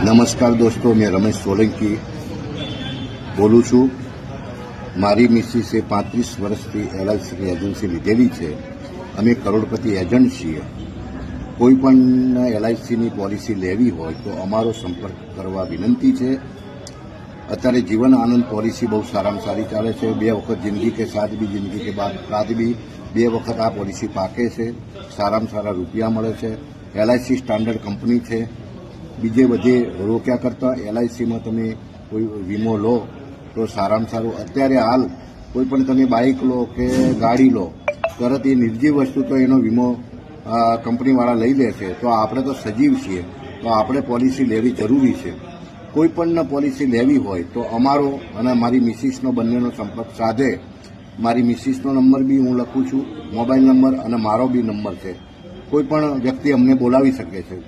નમસ્કાર દોસ્તો, મેં રમેશ સોલંકી બોલું છું। મારી મિસિસે 35 વર્ષથી એલઆઈસીની એજન્સી લીધેલી છે। અમે કરોડપતિ એજન્ટ છીએ। કોઈ પણ એલઆઈસીની પોલિસી લેવી હોય તો અમારો સંપર્ક કરવા વિનંતી છે। અત્યારે જીવન આનંદ પોલિસી બહુ સારામાં સારી ચાલે છે। 2 વખત જિંદગી કે સાથ भी જિંદગી के बाद भी 2 વખત આ પોલિસી પાકે છે। સારામાં સારા રૂપિયા મળે છે। એલઆઈસી સ્ટાન્ડર્ડ કંપની છે। બીજે બધે રોક્યા કરતાં એલઆઈસીમાં તમે કોઈ વીમો લો તો સારામાં સારું। અત્યારે હાલ કોઈ પણ તમે બાઇક લો કે ગાડી લો, તરત એ નિર્જીવ વસ્તુ તો એનો વીમો કંપનીવાળા લઈ લે છે। તો આપણે તો સજીવ છીએ, તો આપણે પોલિસી લેવી જરૂરી છે। કોઈ પણ પોલિસી લેવી હોય તો અમારો અને મારી મિસિસનો બંનેનો સંપર્ક સાધે। મારી મિસિસનો નંબર બી હું લખું છું, મોબાઈલ નંબર, અને મારો બી નંબર છે। કોઈ પણ વ્યક્તિ અમને બોલાવી શકે છે।